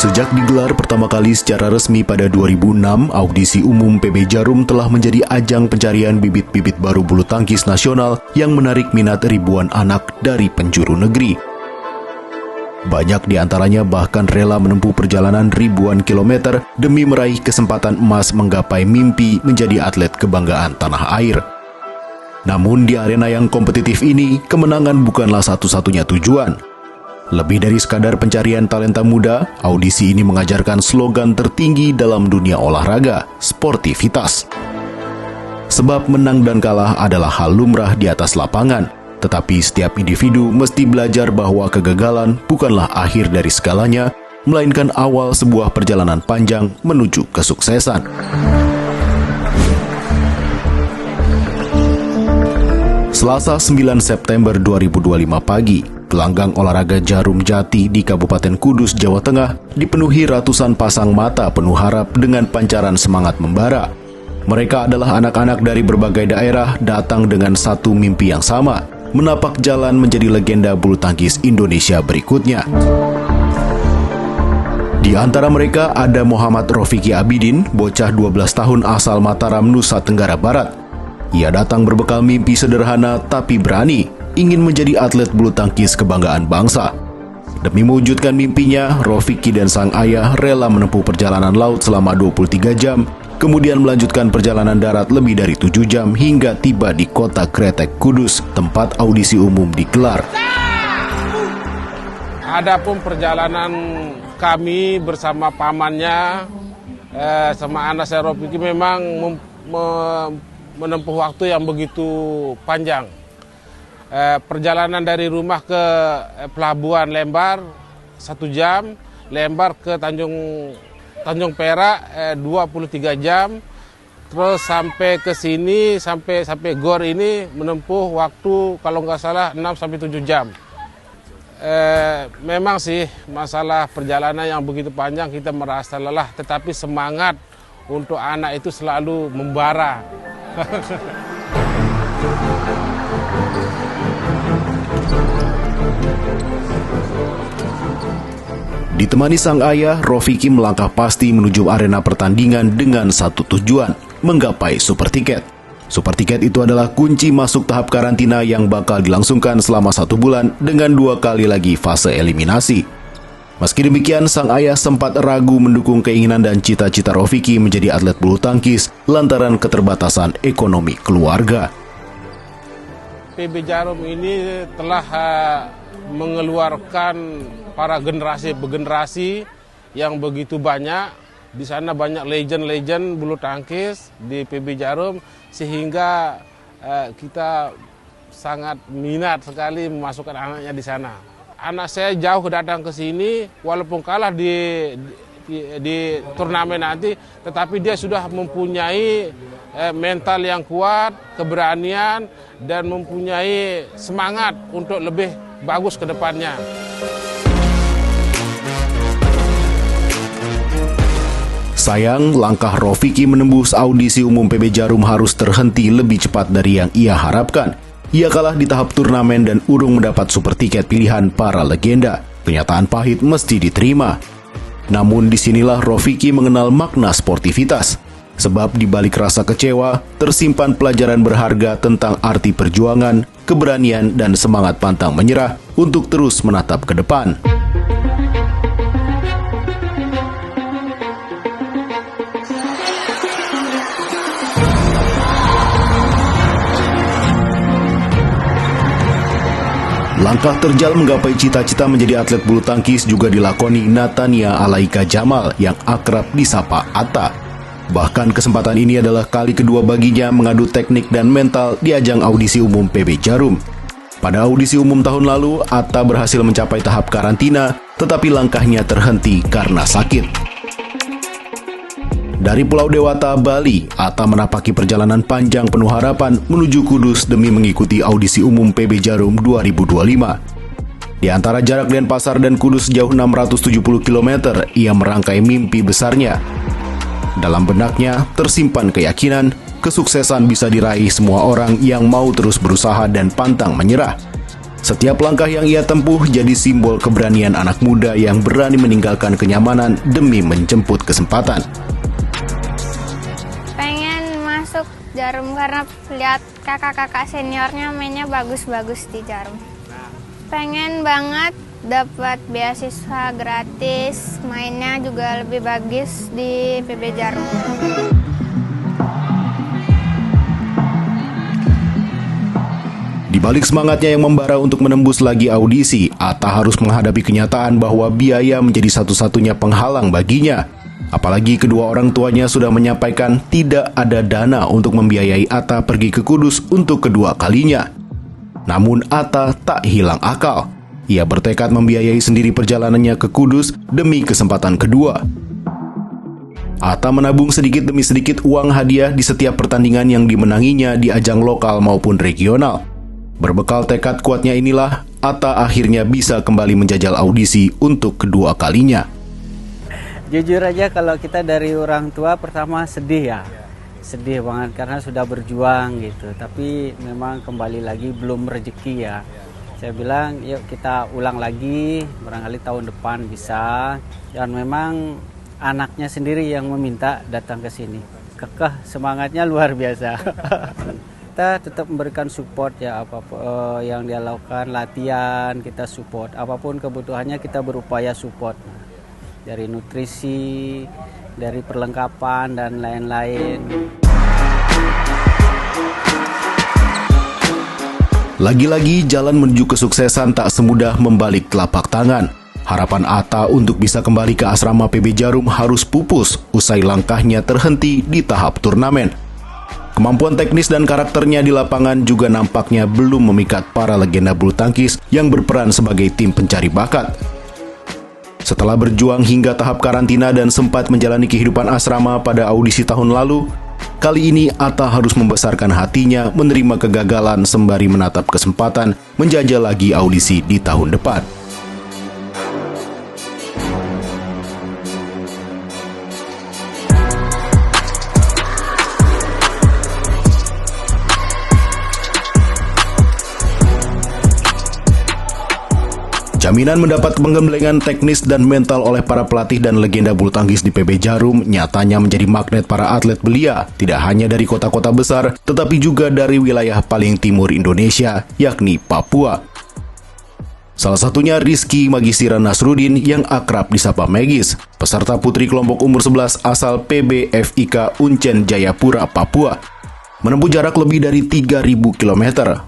Sejak digelar pertama kali secara resmi pada 2006, audisi umum PB Jarum telah menjadi ajang pencarian bibit-bibit baru bulu tangkis nasional yang menarik minat ribuan anak dari penjuru negeri. Banyak di antaranya bahkan rela menempuh perjalanan ribuan kilometer demi meraih kesempatan emas menggapai mimpi menjadi atlet kebanggaan tanah air. Namun di arena yang kompetitif ini, kemenangan bukanlah satu-satunya tujuan. Lebih dari sekadar pencarian talenta muda, audisi ini mengajarkan slogan tertinggi dalam dunia olahraga, sportivitas. Sebab menang dan kalah adalah hal lumrah di atas lapangan, tetapi setiap individu mesti belajar bahwa kegagalan bukanlah akhir dari segalanya, melainkan awal sebuah perjalanan panjang menuju kesuksesan. Selasa 9 September 2025 pagi, gelanggang olahraga Jarum Jati di Kabupaten Kudus, Jawa Tengah dipenuhi ratusan pasang mata penuh harap dengan pancaran semangat membara. Mereka adalah anak-anak dari berbagai daerah datang dengan satu mimpi yang sama, menapak jalan menjadi legenda bulu tangkis Indonesia berikutnya. Di antara mereka ada Muhammad Rofiki Abidin, bocah 12 tahun asal Mataram, Nusa Tenggara Barat. Ia datang berbekal mimpi sederhana tapi berani, ingin menjadi atlet bulu tangkis kebanggaan bangsa. Demi mewujudkan mimpinya, Rofiki dan sang ayah rela menempuh perjalanan laut selama 23 jam, kemudian melanjutkan perjalanan darat lebih dari 7 jam hingga tiba di kota Kretek, Kudus, tempat audisi umum digelar. Adapun perjalanan kami bersama pamannya, sama anak saya Rofiki memang menempuh waktu yang begitu panjang. Perjalanan dari rumah ke Pelabuhan Lembar 1 jam, Lembar ke Tanjung Perak 23 jam, terus sampai ke sini sampai Gor ini menempuh waktu kalau nggak salah 6-7 jam. Memang sih masalah perjalanan yang begitu panjang kita merasa lelah, tetapi semangat untuk anak itu selalu membara. Ditemani sang ayah, Rofiki melangkah pasti menuju arena pertandingan dengan satu tujuan, menggapai super tiket. Super tiket itu adalah kunci masuk tahap karantina yang bakal dilangsungkan selama 1 bulan dengan 2 kali lagi fase eliminasi. Meski demikian, sang ayah sempat ragu mendukung keinginan dan cita-cita Rofiki menjadi atlet bulu tangkis lantaran keterbatasan ekonomi keluarga. PB Jarum ini telah mengeluarkan para generasi yang begitu banyak. Di sana banyak legend-legend bulu tangkis di PB Jarum, sehingga kita sangat minat sekali memasukkan anaknya di sana. Anak saya jauh datang ke sini, walaupun kalah di turnamen nanti, tetapi dia sudah mempunyai mental yang kuat, keberanian, dan mempunyai semangat untuk lebih bagus ke depannya. Sayang, langkah Rofiki menembus audisi umum PB Jarum harus terhenti lebih cepat dari yang ia harapkan. Ia kalah di tahap turnamen dan urung mendapat super tiket pilihan para legenda. Kenyataan pahit mesti diterima. Namun disinilah Rofiki mengenal makna sportivitas. Sebab di balik rasa kecewa, tersimpan pelajaran berharga tentang arti perjuangan, keberanian, dan semangat pantang menyerah untuk terus menatap ke depan. Langkah terjal menggapai cita-cita menjadi atlet bulu tangkis juga dilakoni Natania Alaika Jamal yang akrab disapa Atta. Bahkan kesempatan ini adalah kali kedua baginya mengadu teknik dan mental di ajang audisi umum PB Jarum. Pada audisi umum tahun lalu, Atta berhasil mencapai tahap karantina, tetapi langkahnya terhenti karena sakit. Dari Pulau Dewata, Bali, Atta menapaki perjalanan panjang penuh harapan menuju Kudus demi mengikuti audisi umum PB Jarum 2025. Di antara jarak Denpasar dan Kudus jauh 670 km, ia merangkai mimpi besarnya. Dalam benaknya tersimpan keyakinan, kesuksesan bisa diraih semua orang yang mau terus berusaha dan pantang menyerah. Setiap langkah yang ia tempuh jadi simbol keberanian anak muda yang berani meninggalkan kenyamanan demi menjemput kesempatan. Pengen masuk Jarum karena lihat kakak-kakak seniornya mainnya bagus-bagus di Jarum. Pengen banget dapat beasiswa gratis, mainnya juga lebih bagus di PB Jarum. Di balik semangatnya yang membara untuk menembus lagi audisi, Atta harus menghadapi kenyataan bahwa biaya menjadi satu-satunya penghalang baginya. Apalagi kedua orang tuanya sudah menyampaikan tidak ada dana untuk membiayai Atta pergi ke Kudus untuk kedua kalinya. Namun Atta tak hilang akal. Ia bertekad membiayai sendiri perjalanannya ke Kudus demi kesempatan kedua. Atta menabung sedikit demi sedikit uang hadiah di setiap pertandingan yang dimenanginya di ajang lokal maupun regional. Berbekal tekad kuatnya inilah, Atta akhirnya bisa kembali menjajal audisi untuk kedua kalinya. Jujur aja kalau kita dari orang tua pertama sedih ya. Sedih banget karena sudah berjuang gitu. Tapi memang kembali lagi belum rezeki ya. Saya bilang yuk kita ulang lagi, barangkali tahun depan bisa. Dan memang anaknya sendiri yang meminta datang ke sini. Kekeh, semangatnya luar biasa. Kita tetap memberikan support ya, apapun yang dia lakukan, latihan kita support, apapun kebutuhannya kita berupaya support, dari nutrisi, dari perlengkapan dan lain-lain. Lagi-lagi jalan menuju kesuksesan tak semudah membalik telapak tangan. Harapan Atta untuk bisa kembali ke asrama PB Jarum harus pupus usai langkahnya terhenti di tahap turnamen. Kemampuan teknis dan karakternya di lapangan juga nampaknya belum memikat para legenda bulu tangkis yang berperan sebagai tim pencari bakat. Setelah berjuang hingga tahap karantina dan sempat menjalani kehidupan asrama pada audisi tahun lalu, kali ini Atta harus membesarkan hatinya menerima kegagalan sembari menatap kesempatan menjajal lagi audisi di tahun depan. Jaminan mendapat penggemblengan teknis dan mental oleh para pelatih dan legenda bulu tangkis di PB Jarum nyatanya menjadi magnet para atlet belia, tidak hanya dari kota-kota besar, tetapi juga dari wilayah paling timur Indonesia, yakni Papua. Salah satunya Rizky Magistira Nasruddin yang akrab disapa Megis, peserta putri kelompok umur 11 asal PB FIK Uncen Jayapura, Papua. Menempuh jarak lebih dari 3.000 km,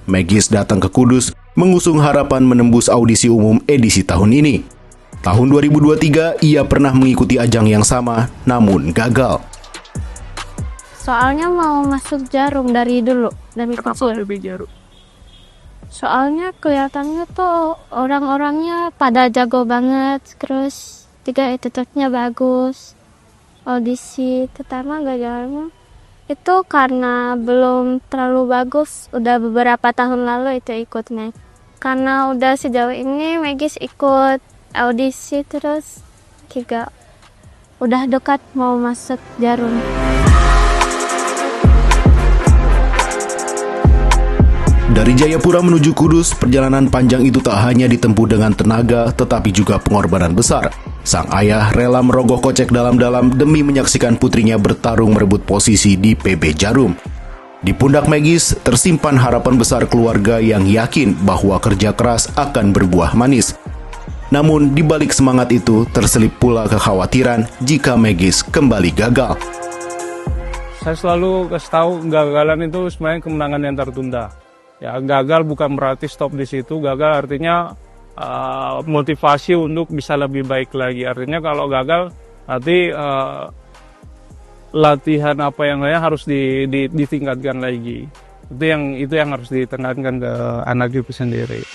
Megis datang ke Kudus mengusung harapan menembus audisi umum edisi tahun ini. Tahun 2023, ia pernah mengikuti ajang yang sama, namun gagal. Soalnya mau masuk Jarum dari dulu, dari kecil. Jarum? Soalnya kelihatannya tuh orang-orangnya pada jago banget, terus juga attitude-nya bagus. Audisi pertama gagalnya itu karena belum terlalu bagus, udah beberapa tahun lalu itu ikut naik. Karena udah sejauh ini Megis ikut audisi terus juga udah dekat mau masuk Jarum. Dari Jayapura menuju Kudus, perjalanan panjang itu tak hanya ditempuh dengan tenaga, tetapi juga pengorbanan besar. Sang ayah rela merogoh kocek dalam-dalam demi menyaksikan putrinya bertarung merebut posisi di PB Jarum. Di pundak Megis tersimpan harapan besar keluarga yang yakin bahwa kerja keras akan berbuah manis. Namun di balik semangat itu terselip pula kekhawatiran jika Megis kembali gagal. Saya selalu kasih tahu kegagalan itu sebenarnya kemenangan yang tertunda. Ya, gagal bukan berarti stop di situ. Gagal artinya motivasi untuk bisa lebih baik lagi. Artinya kalau gagal nanti latihan apa yang lain harus ditingkatkan lagi. Itu yang harus ditekankan ke anak itu sendiri.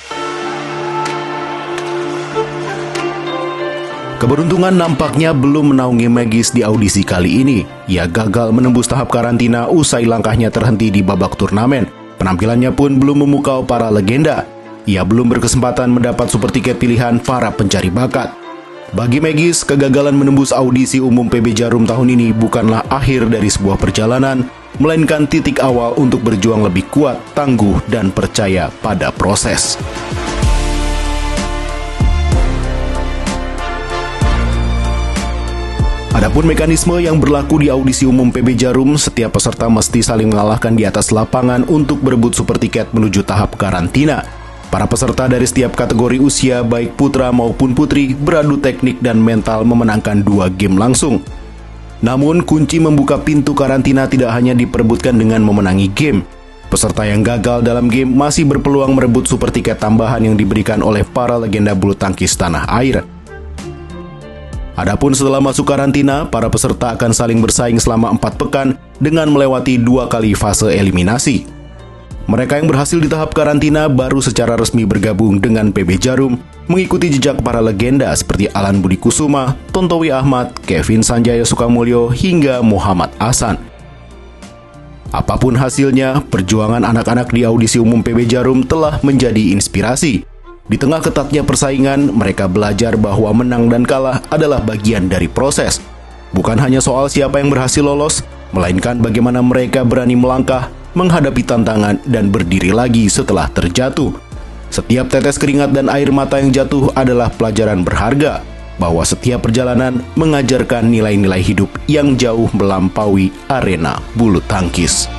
Keberuntungan nampaknya belum menaungi Megis di audisi kali ini. Ia gagal menembus tahap karantina usai langkahnya terhenti di babak turnamen. Penampilannya pun belum memukau para legenda. Ia belum berkesempatan mendapat super tiket pilihan para pencari bakat. Bagi Megis, kegagalan menembus audisi umum PB Jarum tahun ini bukanlah akhir dari sebuah perjalanan, melainkan titik awal untuk berjuang lebih kuat, tangguh, dan percaya pada proses. Adapun mekanisme yang berlaku di audisi umum PB Jarum, setiap peserta mesti saling mengalahkan di atas lapangan untuk berebut super tiket menuju tahap karantina. Para peserta dari setiap kategori usia, baik putra maupun putri, beradu teknik dan mental memenangkan 2 game langsung. Namun, kunci membuka pintu karantina tidak hanya diperebutkan dengan memenangi game. Peserta yang gagal dalam game masih berpeluang merebut super tiket tambahan yang diberikan oleh para legenda bulu tangkis tanah air. Adapun setelah masuk karantina, para peserta akan saling bersaing selama 4 pekan dengan melewati 2 kali fase eliminasi. Mereka yang berhasil di tahap karantina baru secara resmi bergabung dengan PB Jarum, mengikuti jejak para legenda seperti Alan Budi Kusuma, Tontowi Ahmad, Kevin Sanjaya Sukamulyo, hingga Muhammad Ahsan. Apapun hasilnya, perjuangan anak-anak di audisi umum PB Jarum telah menjadi inspirasi. Di tengah ketatnya persaingan, mereka belajar bahwa menang dan kalah adalah bagian dari proses. Bukan hanya soal siapa yang berhasil lolos, melainkan bagaimana mereka berani melangkah, menghadapi tantangan, dan berdiri lagi setelah terjatuh. Setiap tetes keringat dan air mata yang jatuh adalah pelajaran berharga, bahwa setiap perjalanan mengajarkan nilai-nilai hidup yang jauh melampaui arena bulu tangkis.